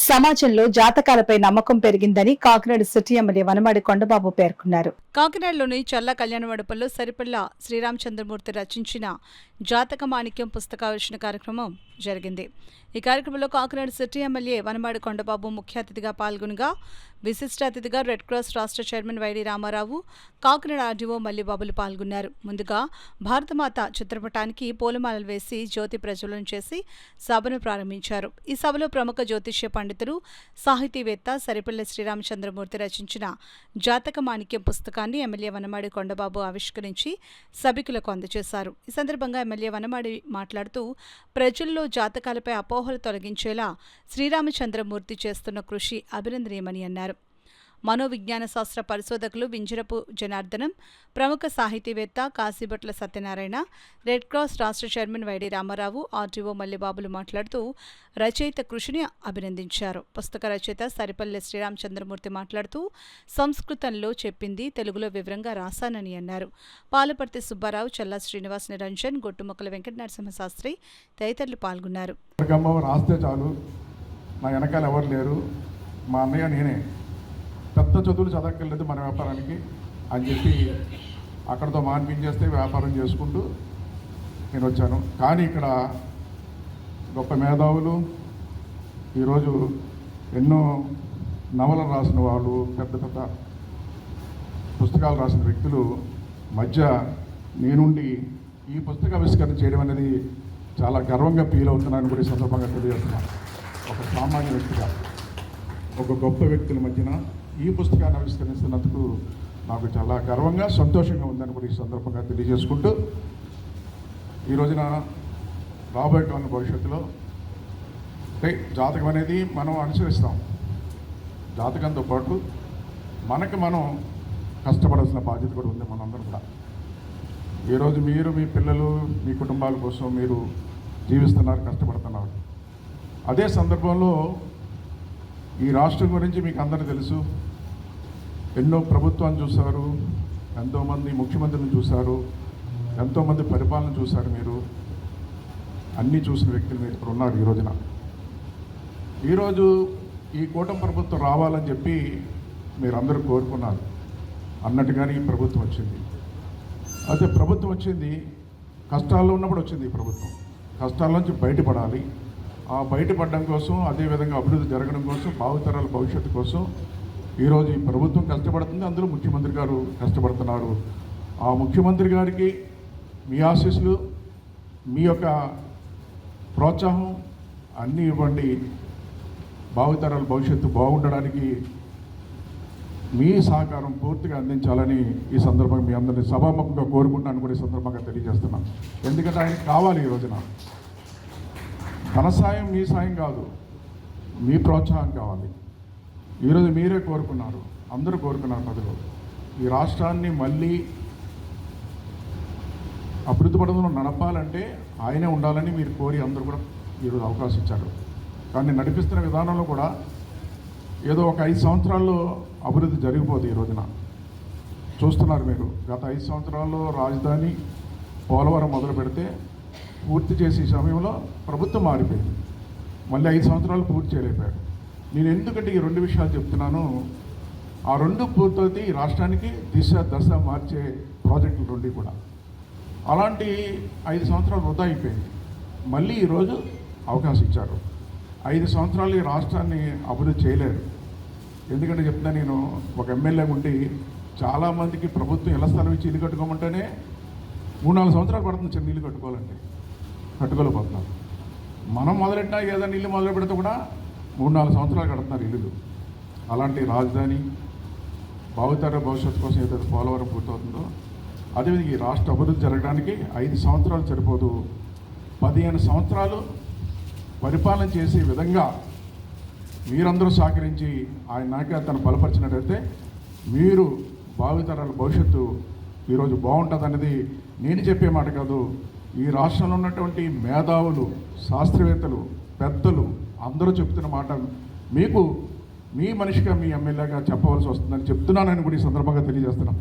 సమాజంలో జాతకాలపై నమ్మకం పెరిగిందని కాకినాడ సిటీ ఎమ్మెల్యే వనమాడి కొండబాబు పేర్కొన్నారు. కాకినాడలోని చల్ల కళ్యాణ మండపంలో సరిపల్ల శ్రీరామచంద్రమూర్తి రచించిన జాతక మాణిక్యం పుస్తకావిష్కరణ కార్యక్రమం జరిగింది. ఈ కార్యక్రమంలో కాకినాడ సిటీ ఎమ్మెల్యే వనమాడి కొండబాబు ముఖ్య అతిథిగా పాల్గొనగా విశిష్ట అతిథిగా రెడ్ క్రాస్ రాష్ట్ర chairman Y D Ramarao, Kakinada RDO మల్లిబాబులు పాల్గొన్నారు. ముందుగా భారతమాత చిత్రపటానికి పూలమాలలు వేసి జ్యోతి ప్రజ్వలన చేసి సభను ప్రారంభించారు. ఈ సభలో ప్రముఖ జ్యోతిష్య పండితులు, సాహితీవేత్త సరిపల్ల శ్రీరామచంద్రమూర్తి రచించిన జాతక మాణిక్యం పుస్తకాన్ని ఎమ్మెల్యే వనమాడి కొండబాబు ఆవిష్కరించి సభికులకు అందజేశారు. ఈ సందర్భంగా ఎమ్మెల్యే వనమాడి మాట్లాడుతూ ప్రజల్లో జాతకాలపై అపోహలు తొలగించేలా శ్రీరామచంద్రమూర్తి చేస్తున్న కృషి అభినందనీయమని అన్నారు. మనోవిజ్ఞాన శాస్త్ర పరిశోధకులు వింజరపు జనార్దనం, ప్రముఖ సాహితీవేత్త కాశీభట్ల సత్యనారాయణ, రెడ్ క్రాస్ రాష్ట్ర చైర్మన్ వైడి రామారావు, ఆర్టీఓ మల్లిబాబులు మాట్లాడుతూ రచయిత కృషిని అభినందించారు. పుస్తక రచయిత సరిపల్లె శ్రీరామచంద్రమూర్తి మాట్లాడుతూ సంస్కృతంలో చెప్పింది తెలుగులో వివరంగా రాశానని అన్నారు. పాలపర్తి సుబ్బారావు, చల్లా శ్రీనివాస్ నిరంజన్, గొట్టుమొక్కల వెంకట నరసింహశాస్త్రి తదితరులు పాల్గొన్నారు. రాస్తే చాలు, నా వెనకాల ఎవరు లేరు, మా అన్నయ్య నేనే, పెద్ద చదువులు చదవక్కర్లేదు మన వ్యాపారానికి అని చెప్పి అక్కడితో మాన్పించేస్తే వ్యాపారం చేసుకుంటూ నేను వచ్చాను. కానీ ఇక్కడ గొప్ప మేధావులు, ఈరోజు ఎన్నో నవలలు రాసిన వాళ్ళు, పెద్ద పెద్ద పుస్తకాలు రాసిన వ్యక్తులు మధ్య నేనుండి ఈ పుస్తక ఆవిష్కరణ చేయడం అనేది చాలా గర్వంగా ఫీల్ అవుతున్నాను కూడా ఈ సందర్భంగా తెలియజేస్తున్నాను. ఒక సామాన్య వ్యక్తిగా, ఒక గొప్ప వ్యక్తుల మధ్యన ఈ పుస్తకాన్ని ఆవిష్కరిస్తున్నందుకు నాకు చాలా గర్వంగా, సంతోషంగా ఉందని కూడా ఈ సందర్భంగా తెలియజేసుకుంటూ, ఈ రోజున రాబోయేటువంటి భవిష్యత్తులో జాతకం అనేది మనం అనుసరిస్తాం. జాతకంతో పాటు మనకు మనం కష్టపడాల్సిన బాధ్యత కూడా ఉంది మనందరం కూడా. ఈరోజు మీరు, మీ పిల్లలు, మీ కుటుంబాల కోసం మీరు జీవిస్తున్నారు, కష్టపడుతున్నారు. అదే సందర్భంలో ఈ రాష్ట్రం గురించి మీకు అందరూ తెలుసు. ఎన్నో ప్రభుత్వాన్ని చూశారు, ఎంతోమంది ముఖ్యమంత్రిని చూశారు, ఎంతోమంది పరిపాలన చూశారు. మీరు అన్నీ చూసిన వ్యక్తులు మీరు ఇక్కడ ఉన్నారు. ఈ రోజున ఈరోజు ఈ కూటమి ప్రభుత్వం రావాలని చెప్పి మీరందరూ కోరుకున్నారు. అన్నట్టుగానే ఈ ప్రభుత్వం వచ్చింది. అయితే ప్రభుత్వం వచ్చింది, కష్టాల్లో ఉన్నప్పుడు వచ్చింది. ఈ ప్రభుత్వం కష్టాల నుంచి బయటపడాలి. ఆ బయటపడడం కోసం, అదేవిధంగా అభివృద్ధి జరగడం కోసం, భావితరాల భవిష్యత్తు కోసం ఈరోజు ఈ ప్రభుత్వం కష్టపడుతుంది. అందులో ముఖ్యమంత్రి గారు కష్టపడుతున్నారు. ఆ ముఖ్యమంత్రి గారికి మీ ఆశీస్సులు, మీ యొక్క ప్రోత్సాహం అన్నీ ఇవ్వండి. భావితరాల భవిష్యత్తు బాగుండడానికి మీ సహకారం పూర్తిగా అందించాలని ఈ సందర్భంగా మీ అందరినీ సభాముఖంగా కోరుకుంటున్నాను కూడా ఈ సందర్భంగా తెలియజేస్తున్నాను. ఎందుకంటే ఆయనకు కావాలి ఈ రోజున మన సాయం, మీ సాయం కాదు, మీ ప్రోత్సాహం కావాలి. ఈరోజు మీరే కోరుకున్నారు, అందరూ కోరుకున్నారు. ప్రజలు ఈ రాష్ట్రాన్ని మళ్ళీ అభివృద్ధి పథంలో నడపాలంటే ఆయనే ఉండాలని మీరు కోరి అందరూ కూడా ఈరోజు అవకాశం ఇచ్చారు. కానీ నడిపిస్తున్న విధానంలో కూడా ఏదో ఒక 5 సంవత్సరాల్లో అభివృద్ధి జరిగిపోతుంది. ఈ రోజున చూస్తున్నారు మీరు. గత 5 సంవత్సరాల్లో రాజధాని, పోలవరం మొదలు పెడితే పూర్తి చేసే సమయంలో ప్రభుత్వం మారిపోయింది. మళ్ళీ 5 సంవత్సరాలు పూర్తి చేయలేకపోయారు. నేను ఎందుకంటే ఈ 2 విషయాలు చెప్తున్నాను. ఆ 2 పూర్తయితే ఈ రాష్ట్రానికి దశ మార్చే ప్రాజెక్టులు 2 కూడా. అలాంటి 5 సంవత్సరాలు వృధా అయిపోయింది. మళ్ళీ ఈరోజు అవకాశం ఇచ్చారు. 5 సంవత్సరాలు ఈ రాష్ట్రాన్ని అభివృద్ధి చేయలేరు. ఎందుకంటే చెప్తున్నా, నేను ఒక ఎమ్మెల్యే ఉండి చాలామందికి ప్రభుత్వం ఇళ్ల స్థలం ఇచ్చి ఇల్లు కట్టుకోమంటేనే 3-4 సంవత్సరాలు పడుతుంది చిన్న ఇల్లు కట్టుకోవాలంటే, కట్టుకోలేకపోతున్నారు. మనం మొదలెట్టినా ఏదైనా ఇల్లు మొదలు పెడితే కూడా 3-4 సంవత్సరాలు కడుతున్నారు ఇల్లులు. అలాంటి రాజధాని, భావితర భవిష్యత్తు కోసం ఏదైతే పోలవరం పూర్తవుతుందో, అదేవిధంగా ఈ రాష్ట్ర అభివృద్ధి జరగడానికి 5 సంవత్సరాలు సరిపోదు, 15 సంవత్సరాలు పరిపాలన చేసే విధంగా మీరందరూ సహకరించి ఆయన నాయకత్వాన్ని బలపరిచినట్టయితే మీరు భావితరాల భవిష్యత్తు ఈరోజు బాగుంటుందనేది నేను చెప్పే మాట కాదు. ఈ రాష్ట్రంలో ఉన్నటువంటి మేధావులు, శాస్త్రవేత్తలు, పెద్దలు అందరూ చెప్తున్న మాట మీకు మీ మనిషిగా, మీ ఎమ్మెల్యేగా చెప్పవలసి వస్తుందని చెప్తున్నానని కూడా ఈ సందర్భంగా తెలియజేస్తున్నాను.